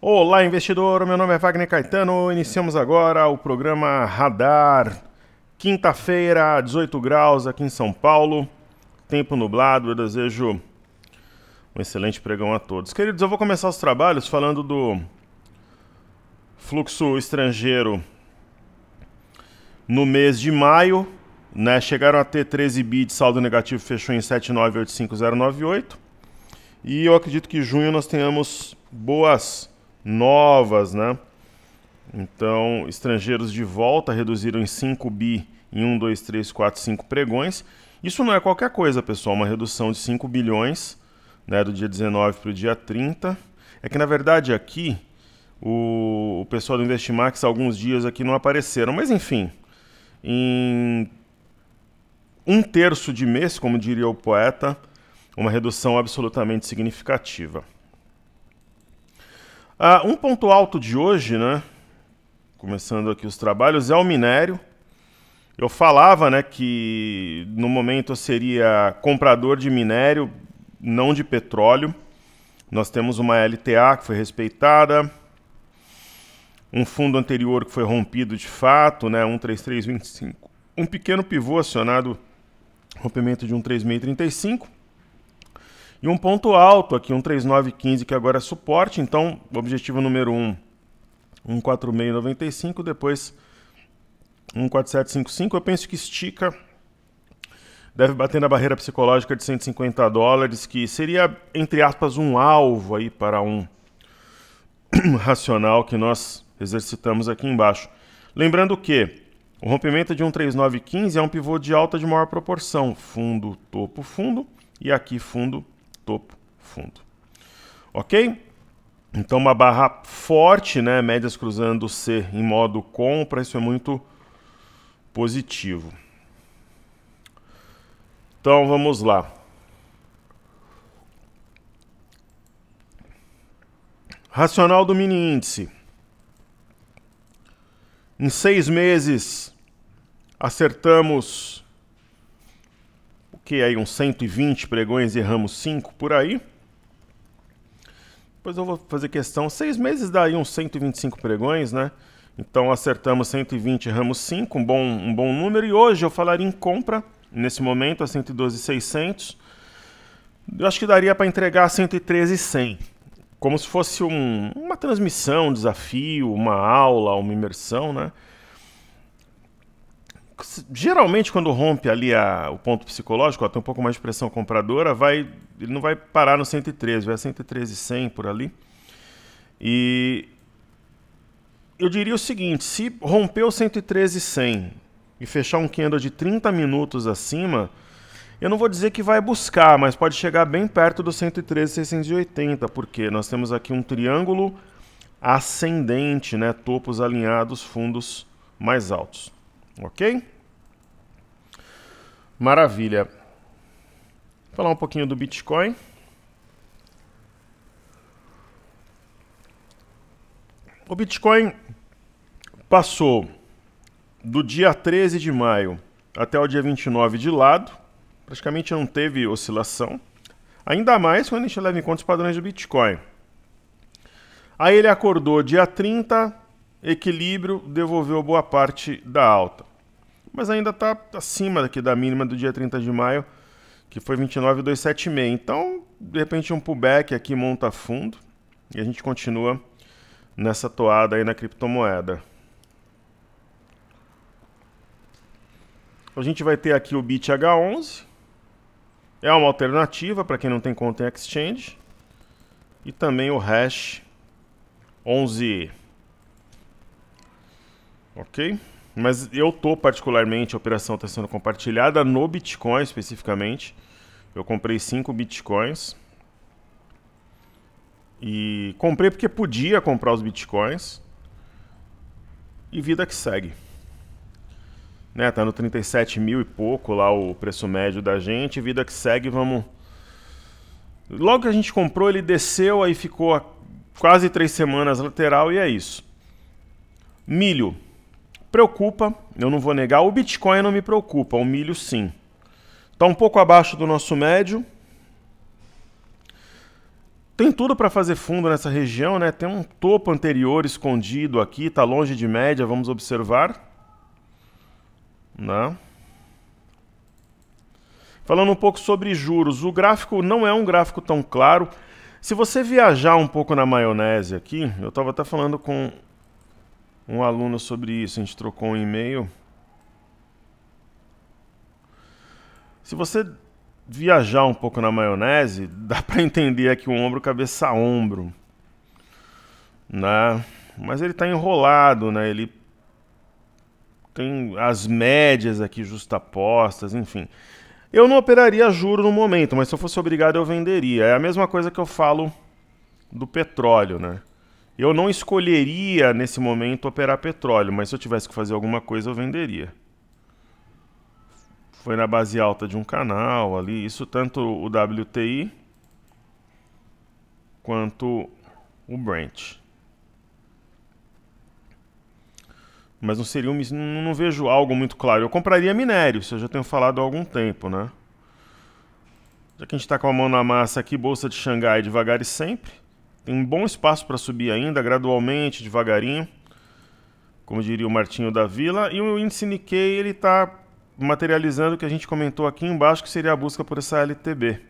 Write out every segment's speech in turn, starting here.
Olá, investidor. Meu nome é Wagner Caetano. Iniciamos agora o programa Radar. Quinta-feira, 18 graus aqui em São Paulo. Tempo nublado. Eu desejo um excelente pregão a todos. Queridos, eu vou começar os trabalhos falando do fluxo estrangeiro no mês de maio. Chegaram a ter 13 bi de saldo negativo, fechou em 7985098. E eu acredito que em junho nós tenhamos boas novas, né? Então, estrangeiros de volta reduziram em 5 bi em 1, 2, 3, 4, 5 pregões. Isso não é qualquer coisa, pessoal, uma redução de 5 bilhões, né, do dia 19 para o dia 30. É que, na verdade, aqui, o pessoal do Investimax, alguns dias aqui não apareceram, mas enfim, em um terço de mês, como diria o poeta, uma redução absolutamente significativa. Um ponto alto de hoje, né, começando aqui os trabalhos, é o minério. Eu falava, né, que no momento eu seria comprador de minério, não de petróleo. Nós temos uma LTA que foi respeitada, um fundo anterior que foi rompido de fato, né, 13325. Um pequeno pivô acionado, rompimento de 13635. E um ponto alto aqui, 13915, que agora é suporte. Então, o objetivo número 1, 14695, depois 14755. Eu penso que estica, deve bater na barreira psicológica de $150, que seria, entre aspas, um alvo aí para um racional que nós exercitamos aqui embaixo. Lembrando que o rompimento de 13915 é um pivô de alta de maior proporção. Fundo, topo, fundo. E aqui fundo, topo, fundo. Ok? Então uma barra forte, né? Médias cruzando C em modo compra. Isso é muito positivo. Então vamos lá. Racional do mini índice. Em 6 meses acertamos o que aí, uns 120 pregões e erramos 5 por aí. Depois eu vou fazer questão. 6 meses dá aí uns 125 pregões, né? Então acertamos 120, erramos 5, um bom número. E hoje eu falaria em compra, nesse momento, a 112.600. Eu acho que daria para entregar a 113.100. Como se fosse uma transmissão, um desafio, uma aula, uma imersão, né? Geralmente, quando rompe ali o ponto psicológico, tem um pouco mais de pressão compradora, ele não vai parar no 113, vai a 113.100 por ali. E eu diria o seguinte, se romper o 113.100 e fechar um candle de 30 minutos acima, eu não vou dizer que vai buscar, mas pode chegar bem perto do 113.680, porque nós temos aqui um triângulo ascendente, né? Topos alinhados, fundos mais altos. Ok? Maravilha. Vou falar um pouquinho do Bitcoin. O Bitcoin passou do dia 13 de maio até o dia 29 de lado. Praticamente não teve oscilação. Ainda mais quando a gente leva em conta os padrões do Bitcoin. Aí ele acordou dia 30, equilíbrio, devolveu boa parte da alta. Mas ainda está acima daqui da mínima do dia 30 de maio, que foi 29.276. Então, de repente, um pullback aqui monta fundo. E a gente continua nessa toada aí na criptomoeda. A gente vai ter aqui o BitH11. É uma alternativa para quem não tem conta em exchange. E também o hash 11E. Ok? Mas eu particularmente, a operação está sendo compartilhada no Bitcoin especificamente. Eu comprei 5 Bitcoins. E comprei porque podia comprar os Bitcoins. E vida que segue. Né, tá no 37 mil e pouco lá o preço médio da gente. Vida que segue, vamos... Logo que a gente comprou, ele desceu, aí ficou quase 3 semanas lateral e é isso. Milho. Preocupa, eu não vou negar. O Bitcoin não me preocupa, o milho sim. Está um pouco abaixo do nosso médio. Tem tudo para fazer fundo nessa região, né? Tem um topo anterior escondido aqui, está longe de média, vamos observar. Né? Falando um pouco sobre juros, o gráfico não é um gráfico tão claro. Se você viajar um pouco na maionese aqui, eu estava até falando com um aluno sobre isso, a gente trocou um e-mail. Se você viajar um pouco na maionese, dá para entender aqui o ombro cabeça a ombro, né? Mas ele está enrolado, né? Ele tem as médias aqui justapostas, enfim. Eu não operaria juro no momento, mas se eu fosse obrigado eu venderia. É a mesma coisa que eu falo do petróleo, né? Eu não escolheria nesse momento operar petróleo, mas se eu tivesse que fazer alguma coisa eu venderia. Foi na base alta de um canal ali, isso tanto o WTI quanto o Brent. Mas não seria não vejo algo muito claro. Eu compraria minério, isso eu já tenho falado há algum tempo, né? Já que a gente está com a mão na massa aqui, Bolsa de Xangai devagar e sempre. Tem um bom espaço para subir ainda, gradualmente, devagarinho. Como diria o Martinho da Vila. E o índice Nikkei, ele está materializando o que a gente comentou aqui embaixo, que seria a busca por essa LTB.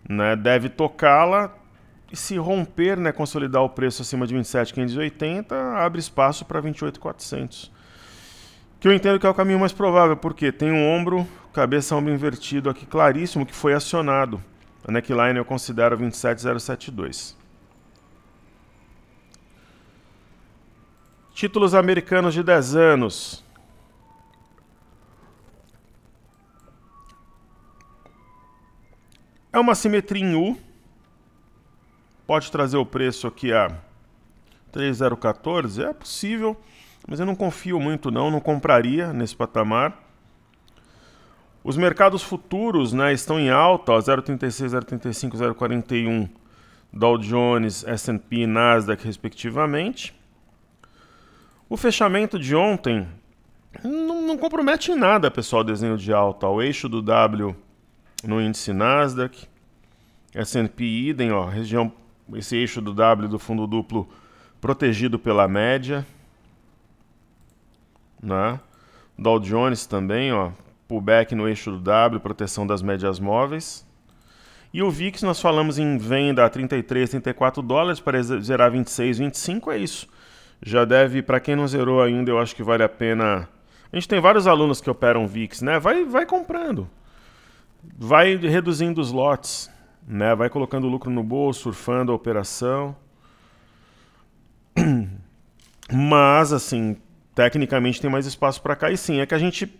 Né? Deve tocá-la e se romper, né, consolidar o preço acima de 27.580, abre espaço para 28.400. Que eu entendo que é o caminho mais provável, porque tem um ombro, cabeça-ombro invertido aqui claríssimo, que foi acionado. A neckline eu considero 27.072. Títulos americanos de 10 anos. É uma simetria em U. Pode trazer o preço aqui a 3.014. É possível, mas eu não confio muito não compraria nesse patamar. Os mercados futuros, né, estão em alta, 0,36, 0,35, 0,41 Dow Jones, S&P e Nasdaq, respectivamente. O fechamento de ontem não compromete em nada, pessoal, o desenho de alta. O eixo do W no índice Nasdaq, S&P idem, ó, região, esse eixo do W do fundo duplo protegido pela média, né? Dow Jones também, ó, pullback no eixo do W, proteção das médias móveis. E o VIX nós falamos em venda a 33, 34 dólares para zerar 26, 25, é isso. Já deve, para quem não zerou ainda, eu acho que vale a pena. A gente tem vários alunos que operam VIX, né? Vai comprando. Vai reduzindo os lotes, né? Vai colocando lucro no bolso, surfando a operação. Mas, assim, tecnicamente tem mais espaço para cá. E sim, é que a gente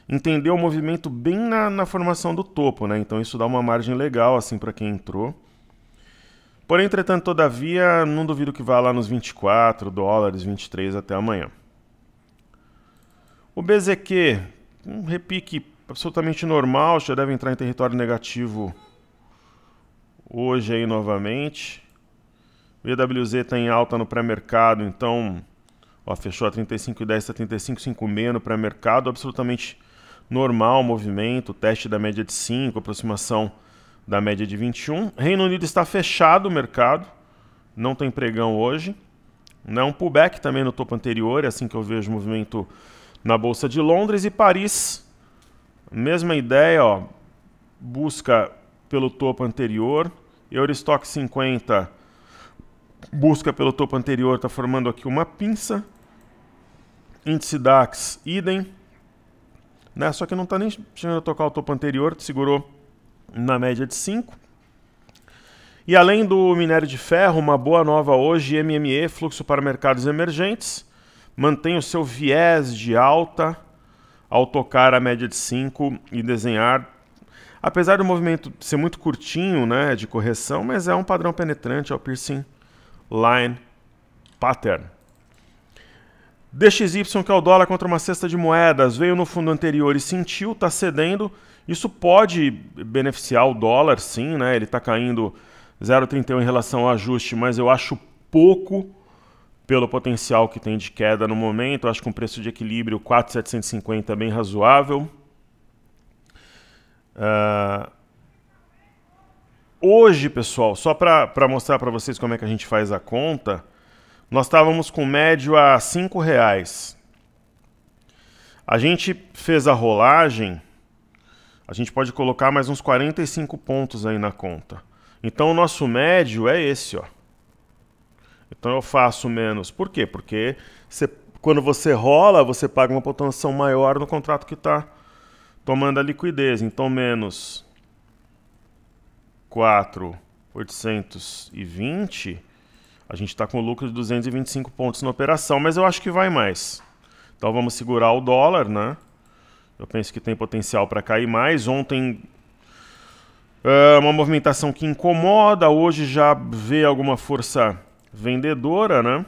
entendeu o movimento bem na formação do topo, né? Então isso dá uma margem legal, assim, para quem entrou. Porém, entretanto, todavia, não duvido que vá lá nos 24 dólares, 23 até amanhã. O BZQ, um repique absolutamente normal, já deve entrar em território negativo hoje aí novamente. O EWZ está em alta no pré-mercado, então ó, fechou a 35,10, está 35,56 no pré-mercado, absolutamente normal o movimento, teste da média de 5, aproximação da média de 21. Reino Unido está fechado o mercado, não tem pregão hoje. Um pullback também no topo anterior, é assim que eu vejo o movimento na Bolsa de Londres. E Paris, mesma ideia, ó, busca pelo topo anterior. Eurostock 50 busca pelo topo anterior, está formando aqui uma pinça. Índice DAX, idem. Né? Só que não está nem chegando a tocar o topo anterior, segurou na média de 5. E além do minério de ferro, uma boa nova hoje, MME, fluxo para mercados emergentes, mantém o seu viés de alta ao tocar a média de 5 e desenhar, apesar do movimento ser muito curtinho, né, de correção, mas é um padrão penetrante, é o Piercing Line Pattern. DXY, que é o dólar contra uma cesta de moedas, veio no fundo anterior e sentiu, está cedendo. Isso pode beneficiar o dólar, sim, né? Ele está caindo 0,31 em relação ao ajuste, mas eu acho pouco pelo potencial que tem de queda no momento. Eu acho que um preço de equilíbrio 4.750 é bem razoável. Hoje, pessoal, só para mostrar para vocês como é que a gente faz a conta, nós estávamos com médio a R$5. A gente fez a rolagem, a gente pode colocar mais uns 45 pontos aí na conta. Então o nosso médio é esse, ó. Então eu faço menos. Por quê? Porque quando você rola, você paga uma pontuação maior no contrato que está tomando a liquidez. Então menos 4.820, a gente está com lucro de 225 pontos na operação, mas eu acho que vai mais. Então vamos segurar o dólar, né? Eu penso que tem potencial para cair mais. Ontem, uma movimentação que incomoda. Hoje já vê alguma força vendedora, né?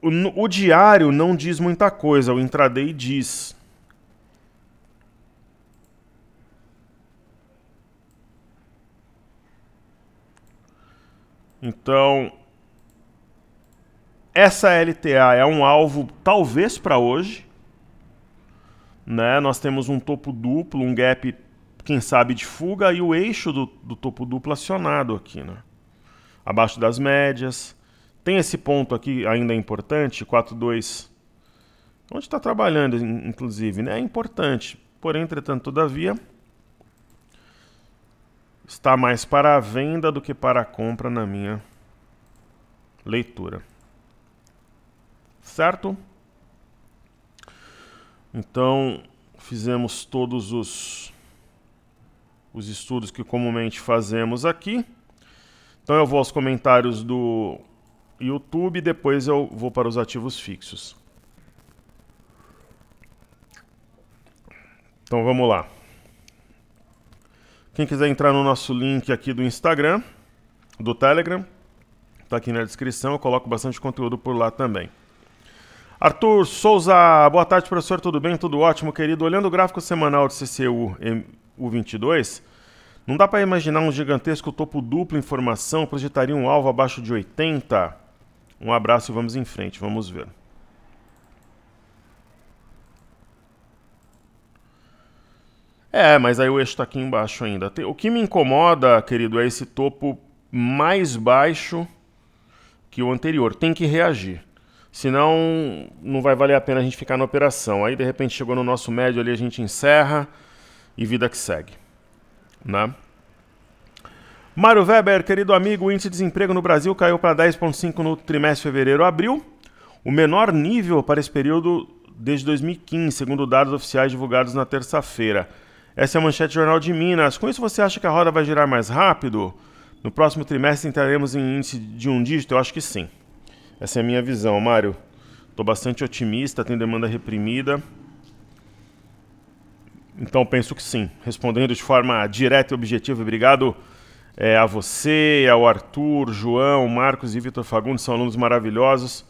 O diário não diz muita coisa, o intraday diz. Então, essa LTA é um alvo talvez para hoje, né? Nós temos um topo duplo, um gap, quem sabe, de fuga, e o eixo do topo duplo acionado aqui, né? Abaixo das médias. Tem esse ponto aqui ainda importante, 4.2, onde está trabalhando, inclusive, né? É importante, porém, entretanto, todavia, está mais para a venda do que para a compra na minha leitura. Certo? Então, fizemos todos os estudos que comumente fazemos aqui. Então eu vou aos comentários do YouTube e depois eu vou para os ativos fixos. Então vamos lá. Quem quiser entrar no nosso link aqui do Instagram, do Telegram, está aqui na descrição, eu coloco bastante conteúdo por lá também. Arthur Souza, boa tarde, professor, tudo bem? Tudo ótimo, querido. Olhando o gráfico semanal do CCU U22, não dá para imaginar um gigantesco topo duplo em formação, projetaria um alvo abaixo de 80? Um abraço e vamos em frente, vamos ver. Mas aí o eixo está aqui embaixo ainda. O que me incomoda, querido, é esse topo mais baixo que o anterior. Tem que reagir. Senão, não vai valer a pena a gente ficar na operação. Aí, de repente, chegou no nosso médio ali, a gente encerra e vida que segue, né? Mário Weber, querido amigo, o índice de desemprego no Brasil caiu para 10,5 no trimestre fevereiro-abril, o menor nível para esse período desde 2015, segundo dados oficiais divulgados na terça-feira. Essa é a manchete do Jornal de Minas. Com isso, você acha que a roda vai girar mais rápido? No próximo trimestre entraremos em índice de um dígito? Eu acho que sim. Essa é a minha visão, Mário. Estou bastante otimista, tem demanda reprimida. Então penso que sim. Respondendo de forma direta e objetiva, obrigado a você, ao Arthur, João, Marcos e Vitor Fagundes, são alunos maravilhosos,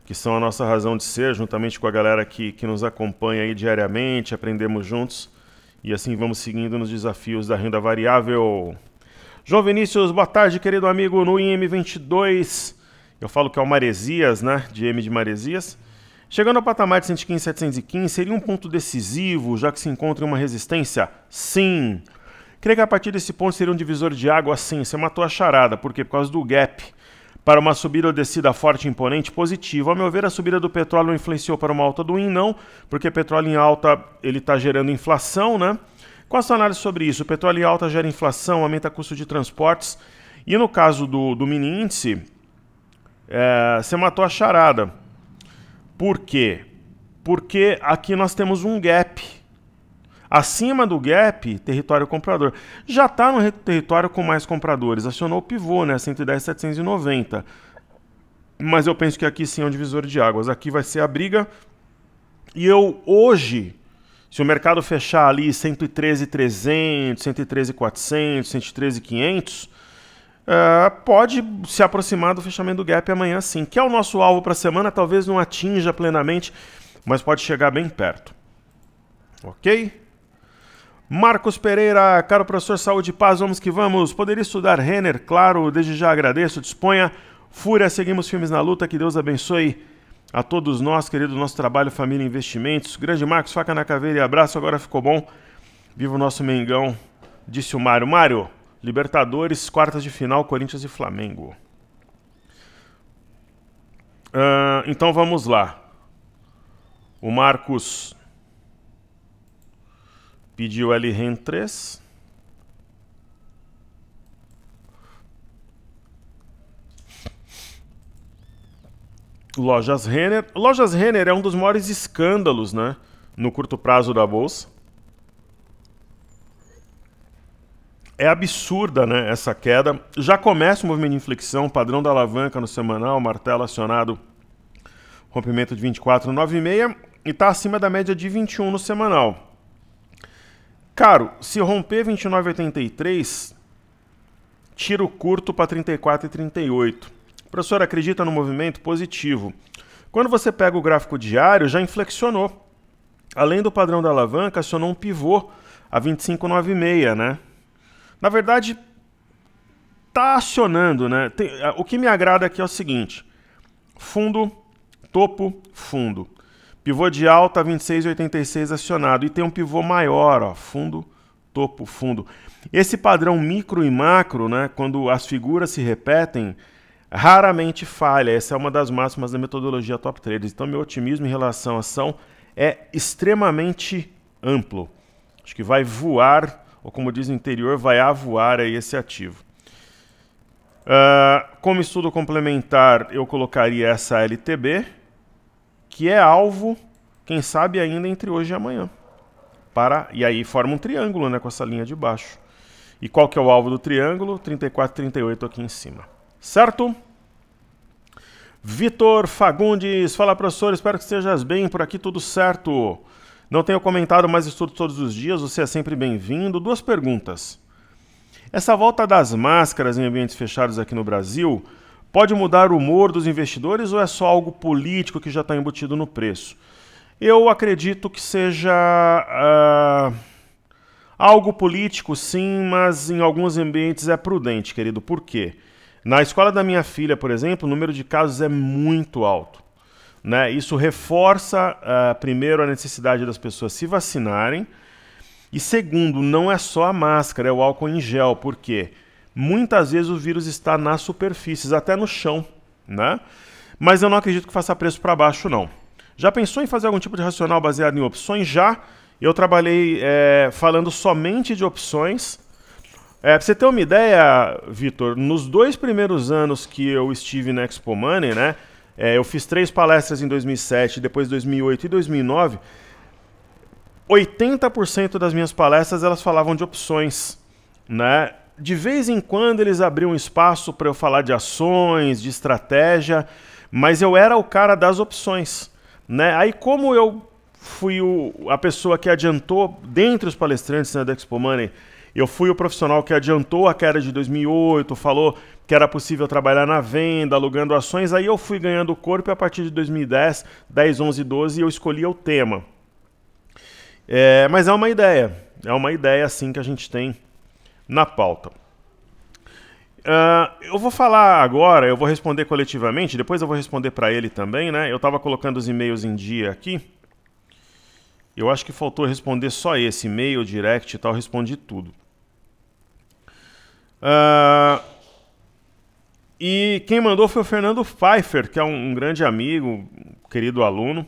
que são a nossa razão de ser, juntamente com a galera que nos acompanha aí diariamente, aprendemos juntos e assim vamos seguindo nos desafios da renda variável. João Vinícius, boa tarde, querido amigo, no IM22... Eu falo que é o Maresias, né? De M de Maresias. Chegando ao patamar de 115,715, seria um ponto decisivo, já que se encontra em uma resistência? Sim. Creio que a partir desse ponto seria um divisor de água? Sim. Você matou a charada. Por quê? Por causa do gap. Para uma subida ou descida forte e imponente, positivo. Ao meu ver, a subida do petróleo influenciou para uma alta do IN, não, porque petróleo em alta ele está gerando inflação, né? Qual a sua análise sobre isso? O petróleo em alta gera inflação, aumenta custo de transportes. E no caso do mini índice... você matou a charada. Por quê? Porque aqui nós temos um gap. Acima do gap, território comprador. Já está no território com mais compradores. Acionou o pivô, né? 110,790. Mas eu penso que aqui sim é um divisor de águas. Aqui vai ser a briga. E eu hoje, se o mercado fechar ali 113,300, 113,400, 113,500... pode se aproximar do fechamento do gap amanhã sim, que é o nosso alvo para a semana, talvez não atinja plenamente, mas pode chegar bem perto. Ok? Marcos Pereira, caro professor, saúde e paz, vamos que vamos. Poderia estudar Renner? Claro, desde já agradeço, disponha. Fúria, seguimos firmes na luta, que Deus abençoe a todos nós, querido, nosso trabalho, família e investimentos. Grande Marcos, faca na caveira e abraço, agora ficou bom. Viva o nosso Mengão Disse o Mário. Mário, Libertadores, quartas de final, Corinthians e Flamengo. Então vamos lá. O Marcos pediu LREN 3. Lojas Renner. Lojas Renner é um dos maiores escândalos, né, no curto prazo da Bolsa. É absurda, né, essa queda. Já começa o movimento de inflexão, padrão da alavanca no semanal, martelo acionado, rompimento de 24,96 e está acima da média de 21 no semanal. Caro, se romper 29,83, tira o curto para 34,38. O professor acredita no movimento positivo. Quando você pega o gráfico diário, já inflexionou. Além do padrão da alavanca, acionou um pivô a 25,96, né? Na verdade, tá acionando, né? O que me agrada aqui é o seguinte: fundo, topo, fundo. Pivô de alta 26,86 acionado. E tem um pivô maior, ó, fundo, topo, fundo. Esse padrão micro e macro, né, quando as figuras se repetem, raramente falha. Essa é uma das máximas da metodologia Top Traders. Então, meu otimismo em relação à ação é extremamente amplo. Acho que vai voar, ou como diz o interior, vai avoar aí esse ativo. Como estudo complementar, eu colocaria essa LTB, que é alvo, quem sabe ainda entre hoje e amanhã. E aí forma um triângulo, né, com essa linha de baixo. E qual que é o alvo do triângulo? 34,38 aqui em cima. Certo? Vitor Fagundes, fala professor, espero que estejas bem, por aqui tudo certo. Não tenho comentado, mas estudo todos os dias, você é sempre bem-vindo. Duas perguntas. Essa volta das máscaras em ambientes fechados aqui no Brasil pode mudar o humor dos investidores ou é só algo político que já está embutido no preço? Eu acredito que seja algo político, sim, mas em alguns ambientes é prudente, querido. Por quê? Na escola da minha filha, por exemplo, o número de casos é muito alto, né? Isso reforça, primeiro, a necessidade das pessoas se vacinarem e, segundo, não é só a máscara, é o álcool em gel, porque muitas vezes o vírus está nas superfícies, até no chão, né? Mas eu não acredito que faça preço para baixo, não. Já pensou em fazer algum tipo de racional baseado em opções? Já. Eu trabalhei falando somente de opções. Pra você ter uma ideia, Vitor, nos 2 primeiros anos que eu estive na Expo Money, né, eu fiz 3 palestras em 2007, depois 2008 e 2009, 80% das minhas palestras elas falavam de opções, né? De vez em quando eles abriam espaço para eu falar de ações, de estratégia, mas eu era o cara das opções, né? Aí como eu fui a pessoa que adiantou, dentre os palestrantes, né, da Expo Money, eu fui o profissional que adiantou a queda de 2008, falou que era possível trabalhar na venda, alugando ações. Aí eu fui ganhando corpo e a partir de 2010, 10, 11, 12, eu escolhi o tema. Mas é uma ideia assim que a gente tem na pauta. Eu vou falar agora, eu vou responder coletivamente, depois eu vou responder para ele também, né? Eu estava colocando os e-mails em dia aqui. Eu acho que faltou responder só esse e-mail, direct e tal, respondi tudo. E quem mandou foi o Fernando Pfeiffer, que é um grande amigo, querido aluno.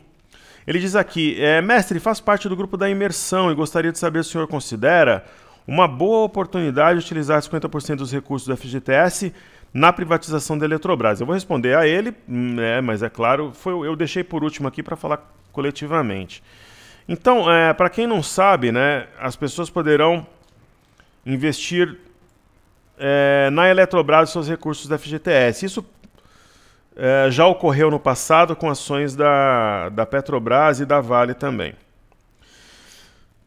Ele diz aqui, mestre, faz parte do grupo da imersão e gostaria de saber se o senhor considera uma boa oportunidade de utilizar 50% dos recursos do FGTS na privatização da Eletrobras. Eu vou responder a ele, mas é claro, eu deixei por último aqui para falar coletivamente. Então, para quem não sabe, né, as pessoas poderão investir na Eletrobras seus recursos da FGTS. Isso já ocorreu no passado com ações da Petrobras e da Vale também.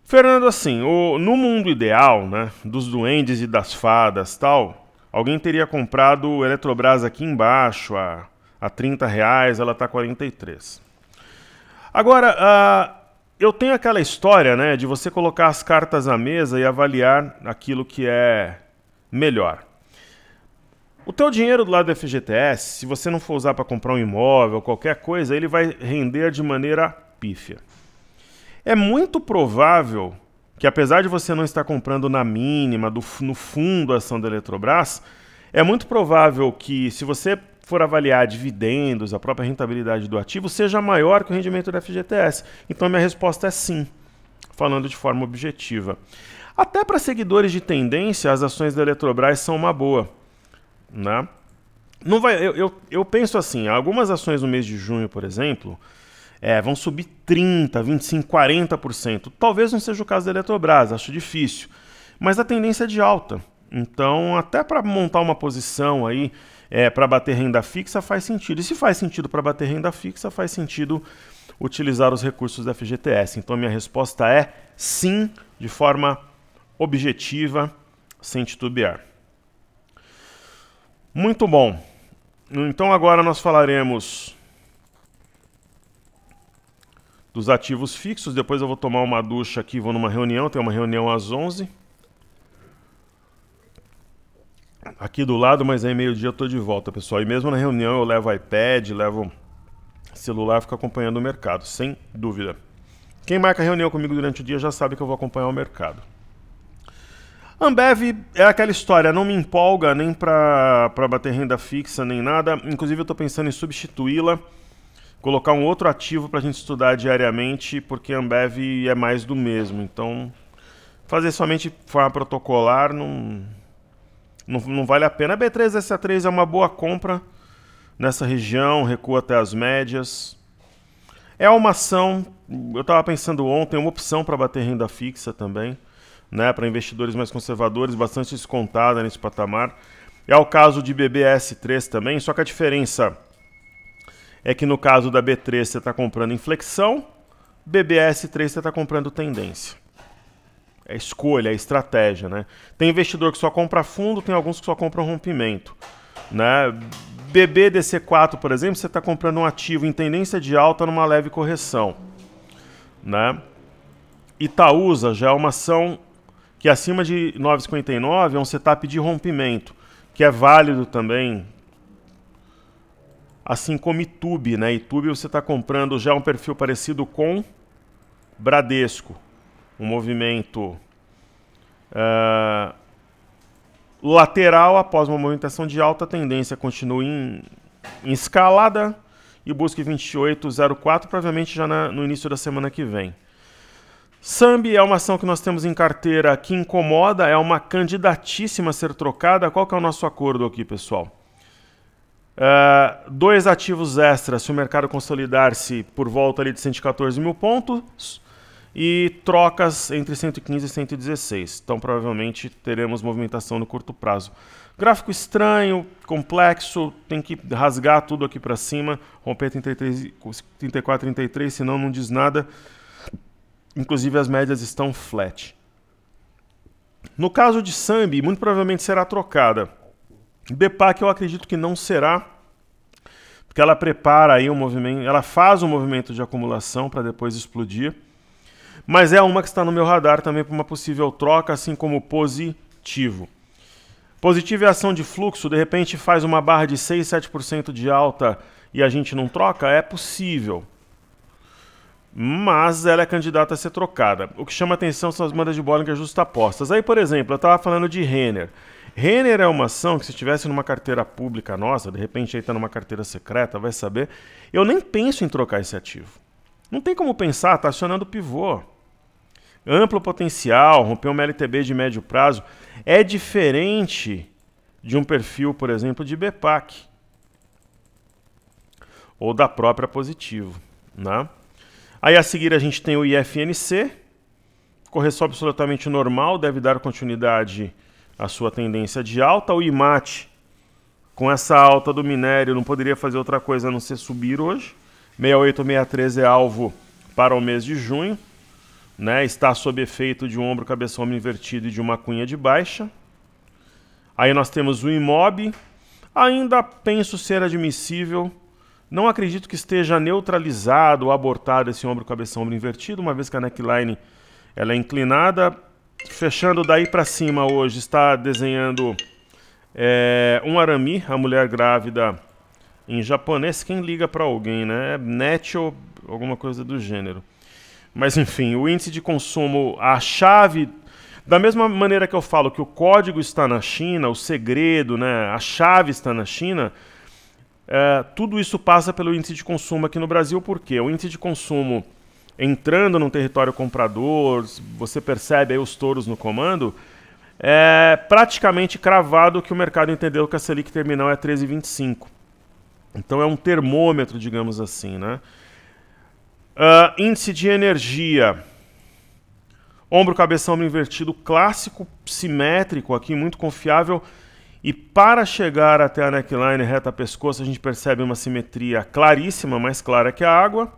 Fernando, assim, no mundo ideal, né, dos duendes e das fadas, tal, alguém teria comprado Eletrobras aqui embaixo a R$30, ela está 43. Agora, eu tenho aquela história, né, de você colocar as cartas na mesa e avaliar aquilo que é melhor. O teu dinheiro do lado do FGTS, se você não for usar para comprar um imóvel, qualquer coisa, ele vai render de maneira pífia. É muito provável que apesar de você não estar comprando na mínima, no fundo a ação da Eletrobras, é muito provável que, se você for avaliar dividendos, a própria rentabilidade do ativo, seja maior que o rendimento do FGTS. Então, minha resposta é sim, falando de forma objetiva. Até para seguidores de tendência, as ações da Eletrobras são uma boa, né? Não vai, eu penso assim, algumas ações no mês de junho, por exemplo, vão subir 30%, 25%, 40%. Talvez não seja o caso da Eletrobras, acho difícil. Mas a tendência é de alta. Então, até para montar uma posição aí, para bater renda fixa, faz sentido. E se faz sentido para bater renda fixa, faz sentido utilizar os recursos da FGTS. Então, minha resposta é sim, de forma objetiva, sem titubear. Muito bom. Então, agora nós falaremos dos ativos fixos. Depois eu vou tomar uma ducha aqui, vou numa reunião. Tem uma reunião às 11h. Aqui do lado, mas aí meio-dia eu tô de volta, pessoal. E mesmo na reunião eu levo iPad, levo celular, fico acompanhando o mercado, sem dúvida. Quem marca reunião comigo durante o dia já sabe que eu vou acompanhar o mercado. Ambev é aquela história, não me empolga nem para bater renda fixa, nem nada. Inclusive eu tô pensando em substituí-la, colocar um outro ativo para a gente estudar diariamente, porque a Ambev é mais do mesmo. Então, fazer somente de forma protocolar não vale a pena. A B3SA3 é uma boa compra nessa região, recua até as médias. É uma ação, eu estava pensando ontem, uma opção para bater renda fixa também, né, para investidores mais conservadores, bastante descontada nesse patamar. É o caso de BBS3 também, só que a diferença é que no caso da B3 você está comprando inflexão, BBS3 você está comprando tendência. É escolha, é estratégia, né? Tem investidor que só compra fundo, tem alguns que só compram rompimento, né? BBDC4, por exemplo, você está comprando um ativo em tendência de alta numa leve correção, né? Itaúsa já é uma ação que acima de 9,59 é um setup de rompimento, que é válido também, assim como Itube, né? Itube você está comprando já um perfil parecido com Bradesco. Um movimento lateral após uma movimentação de alta tendência, continua em escalada e busque 28,04, provavelmente já no início da semana que vem. Sambi é uma ação que nós temos em carteira que incomoda, é uma candidatíssima a ser trocada. Qual que é o nosso acordo aqui, pessoal? Dois ativos extras, se o mercado consolidar-se por volta ali de 114 mil pontos, e trocas entre 115 e 116. Então, provavelmente, teremos movimentação no curto prazo. Gráfico estranho, complexo, tem que rasgar tudo aqui para cima, romper 34, 33, senão não diz nada. Inclusive, as médias estão flat. No caso de Sambi, muito provavelmente será trocada. BPAC eu acredito que não será, porque ela prepara aí um movimento, ela faz um movimento de acumulação para depois explodir. Mas é uma que está no meu radar também para uma possível troca, assim como Positivo. Positivo é ação de fluxo, de repente faz uma barra de 6, 7% de alta e a gente não troca? É possível. Mas ela é candidata a ser trocada. O que chama atenção são as bandas de Bollinger justapostas. Aí, por exemplo, eu estava falando de Renner. Renner é uma ação que, se estivesse numa carteira pública nossa, de repente aí está numa carteira secreta, vai saber, eu nem penso em trocar esse ativo. Não tem como pensar, está acionando o pivô. Amplo potencial, romper um LTB de médio prazo, é diferente de um perfil, por exemplo, de BPAC ou da própria Positivo, né? Aí a seguir a gente tem o IFNC, correção absolutamente normal, deve dar continuidade à sua tendência de alta. O IMAT, com essa alta do minério, não poderia fazer outra coisa a não ser subir hoje. 68,63 é alvo para o mês de junho. Né, está sob efeito de um ombro cabeça-ombro invertido e de uma cunha de baixa. Aí nós temos o IMOB, ainda penso ser admissível, não acredito que esteja neutralizado ou abortado esse ombro cabeça-ombro invertido, uma vez que a neckline ela é inclinada. Fechando daí para cima hoje, está desenhando um arami, a mulher grávida em japonês, quem liga para alguém, né? Net ou alguma coisa do gênero. Mas enfim, o índice de consumo, a chave, da mesma maneira que eu falo que o código está na China, o segredo, né, a chave está na China, tudo isso passa pelo índice de consumo aqui no Brasil. Por quê? O índice de consumo entrando num território comprador, você percebe aí os touros no comando, é praticamente cravado que o mercado entendeu que a Selic terminal é 13,25. Então é um termômetro, digamos assim, né? Índice de energia. Ombro, cabeção, ombro invertido, clássico, simétrico aqui, muito confiável. E para chegar até a neckline reta pescoço, a gente percebe uma simetria claríssima, mais clara que a água.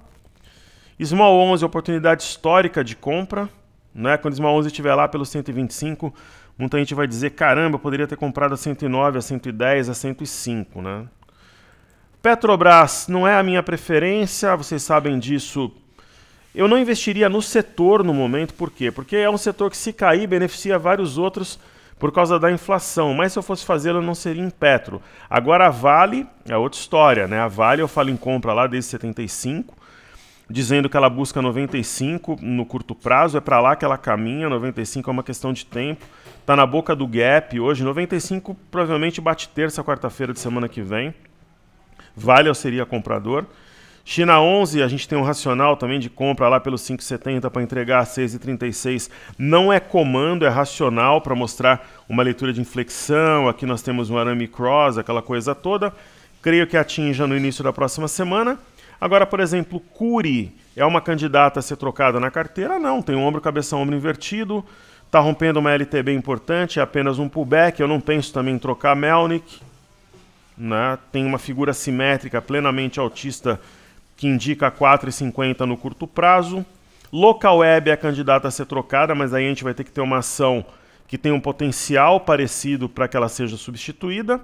Small 11, oportunidade histórica de compra, né? Quando Small 11 estiver lá pelo 125, muita gente vai dizer, caramba, eu poderia ter comprado a 109, a 110, a 105, né? Petrobras não é a minha preferência, vocês sabem disso. Eu não investiria no setor no momento, por quê? Porque é um setor que, se cair, beneficia vários outros por causa da inflação. Mas se eu fosse fazê-lo, não seria em Petro. Agora a Vale é outra história, né? A Vale eu falo em compra lá desde 75, dizendo que ela busca 95 no curto prazo, é para lá que ela caminha, 95 é uma questão de tempo. Está na boca do gap hoje, 95 provavelmente bate terça, quarta-feira de semana que vem. Vale eu seria comprador. China 11, a gente tem um racional também de compra lá pelo 5,70 para entregar a 6,36. Não é comando, é racional para mostrar uma leitura de inflexão. Aqui nós temos um arame cross, aquela coisa toda. Creio que atinja no início da próxima semana. Agora, por exemplo, Cury é uma candidata a ser trocada na carteira? Não, tem um ombro, cabeção, ombro invertido. Está rompendo uma LTB importante, é apenas um pullback. Eu não penso também em trocar Melnick, né? Tem uma figura simétrica plenamente altista que indica 4,50 no curto prazo. Local Web é a candidata a ser trocada, mas aí a gente vai ter que ter uma ação que tem um potencial parecido para que ela seja substituída.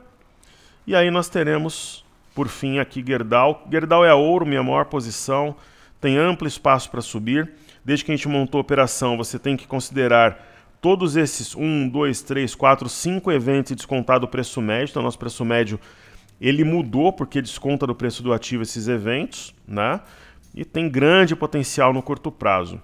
E aí nós teremos, por fim, aqui Gerdau. Gerdau é ouro, minha maior posição, tem amplo espaço para subir. Desde que a gente montou a operação, você tem que considerar todos esses 1, 2, 3, 4, 5 eventos e descontar do preço médio. Então, nosso preço médio ele mudou porque desconta do preço do ativo esses eventos, né? E tem grande potencial no curto prazo.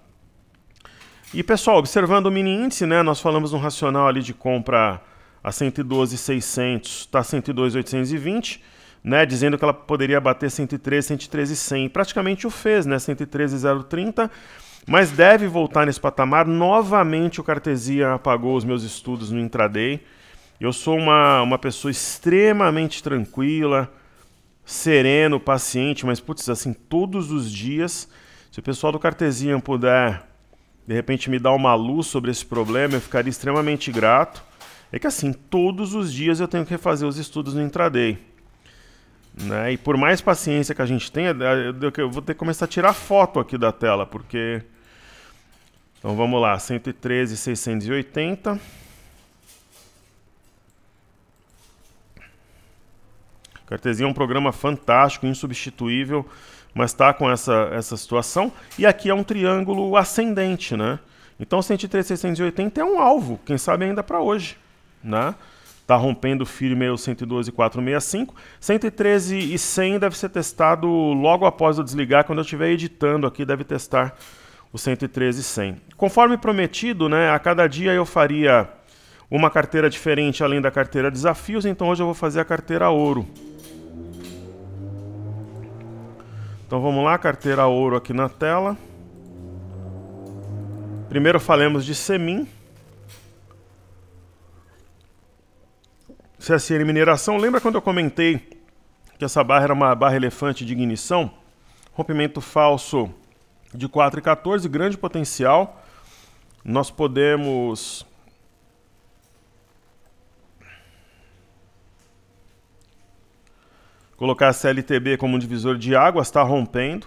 E pessoal, observando o mini índice, né? Nós falamos um racional ali de compra a 112,600, está 102,820, né? Dizendo que ela poderia bater 113, 113,100. Praticamente o fez, né? 113,030. Mas deve voltar nesse patamar. Novamente o Cartesia apagou os meus estudos no intraday. Eu sou uma pessoa extremamente tranquila, sereno, paciente, mas, putz, assim, todos os dias, se o pessoal do Cartesian puder, de repente, me dar uma luz sobre esse problema, eu ficaria extremamente grato. É que, assim, todos os dias eu tenho que refazer os estudos no intraday, né? E por mais paciência que a gente tenha, eu vou ter que começar a tirar foto aqui da tela, porque... Então, vamos lá, 113,680... Cartesia é um programa fantástico, insubstituível, mas está com essa situação. E aqui é um triângulo ascendente, né? Então 113,680 é um alvo, quem sabe ainda para hoje, né? Está rompendo firme o 112,465. 113,100 deve ser testado logo após eu desligar, quando eu estiver editando aqui, deve testar o 113,100. Conforme prometido, né? A cada dia eu faria uma carteira diferente além da carteira desafios, então hoje eu vou fazer a carteira ouro. Então vamos lá, carteira ouro aqui na tela. Primeiro falemos de Semin. CSN Mineração. Lembra quando eu comentei que essa barra era uma barra elefante de ignição? Rompimento falso de 4,14, grande potencial. Nós podemos... colocar a CLTB como um divisor de águas, está rompendo.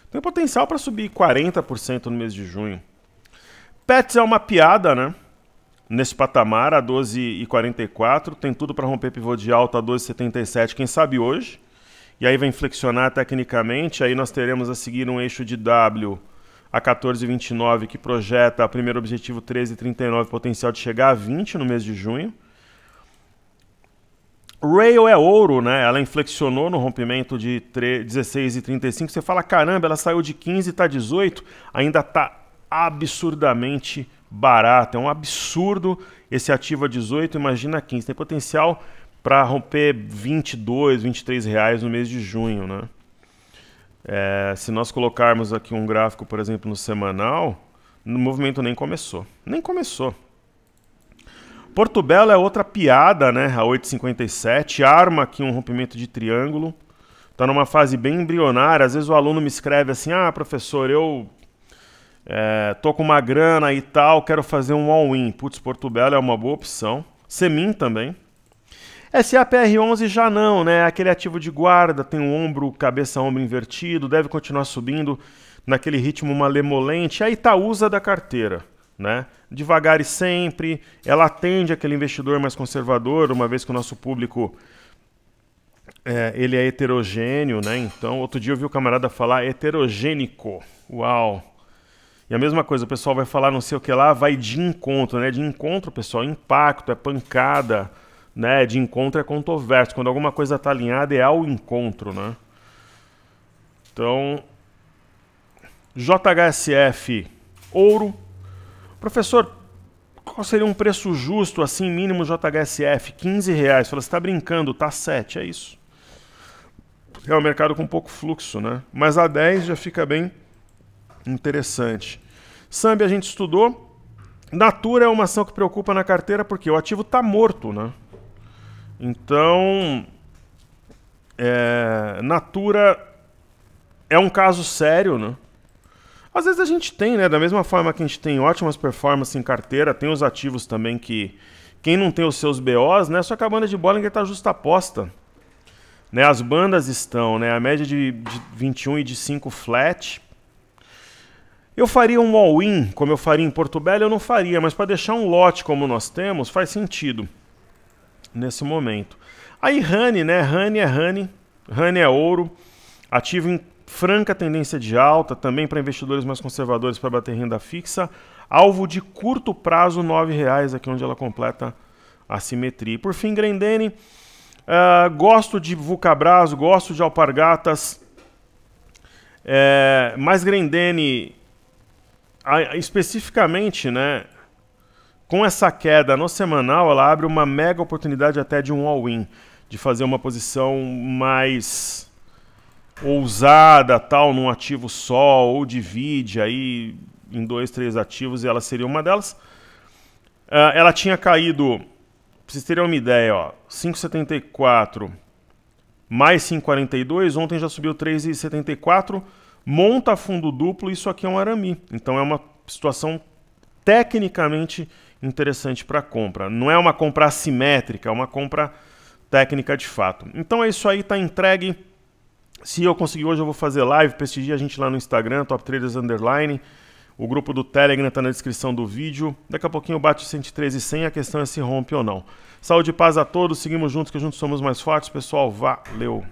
Tem potencial para subir 40% no mês de junho. Pets é uma piada, né? Nesse patamar, a 12,44. Tem tudo para romper pivô de alta a 12,77, quem sabe hoje. E aí vai flexionar tecnicamente. Aí nós teremos a seguir um eixo de W a 14,29, que projeta o primeiro objetivo 13,39, potencial de chegar a 20 no mês de junho. Rail é ouro, né? Ela inflexionou no rompimento de 16,35. Você fala, caramba, ela saiu de 15 e está 18, ainda está absurdamente barato. É um absurdo esse ativo a 18, imagina 15. Tem potencial para romper 22, 23 reais no mês de junho, né? Se nós colocarmos aqui um gráfico, por exemplo, no semanal, o movimento nem começou. Nem começou. Porto Belo é outra piada, né? A 8,57, arma aqui um rompimento de triângulo. Está numa fase bem embrionária. Às vezes o aluno me escreve assim, ah, professor, eu tô com uma grana e tal, quero fazer um all-in. Putz, Porto Belo é uma boa opção. Semin também. SAPR11 já não, né? Aquele ativo de guarda, tem um ombro, cabeça-ombro invertido, deve continuar subindo naquele ritmo malemolente. A Itaúsa da carteira, né? Devagar e sempre, ela atende aquele investidor mais conservador, uma vez que o nosso público ele é heterogêneo, né? Então, outro dia eu vi o camarada falar heterogênico. Uau! E a mesma coisa, o pessoal vai falar não sei o que lá, vai de encontro, né? De encontro, pessoal, impacto, é pancada, né? De encontro é controverso. Quando alguma coisa está alinhada, é ao encontro, né? Então, JHSF, ouro. Professor, qual seria um preço justo, assim, mínimo JHSF? 15 reais. Fala, você está brincando, tá 7, é isso. É um mercado com pouco fluxo, né? Mas a 10 já fica bem interessante. Sambi a gente estudou. Natura é uma ação que preocupa na carteira porque o ativo está morto, né? Então, Natura é um caso sério, né? Às vezes a gente tem, né? Da mesma forma que a gente tem ótimas performances em carteira, tem os ativos também que quem não tem os seus BOs, né? Só que a banda de Bollinger está justaposta. Né? As bandas estão, né? A média de 21 e de 5 flat. Eu faria um all-in, como eu faria em Porto Belo, eu não faria, mas para deixar um lote como nós temos, faz sentido nesse momento. Aí Honey, né? Honey é ouro, ativo em franca tendência de alta, também para investidores mais conservadores para bater renda fixa. Alvo de curto prazo, R$ 9,00, aqui onde ela completa a simetria. E por fim, Grendene, gosto de Vulcabras, gosto de Alpargatas, mas Grendene, especificamente, né, com essa queda no semanal, ela abre uma mega oportunidade até de um all-in, de fazer uma posição mais ousada, tal, num ativo só, ou divide aí em 2, 3 ativos, e ela seria uma delas. Ela tinha caído, pra vocês terem uma ideia, ó, 5,74 mais 5,42, ontem já subiu 3,74, monta fundo duplo, isso aqui é um arame. Então é uma situação tecnicamente interessante para compra. Não é uma compra assimétrica, é uma compra técnica de fato. Então é isso aí, tá entregue. Se eu conseguir hoje, eu vou fazer live, prestigie a gente lá no Instagram, Top Traders Underline. O grupo do Telegram está na descrição do vídeo. Daqui a pouquinho bate 113,100, a questão é se rompe ou não. Saúde e paz a todos, seguimos juntos que juntos somos mais fortes. Pessoal, valeu!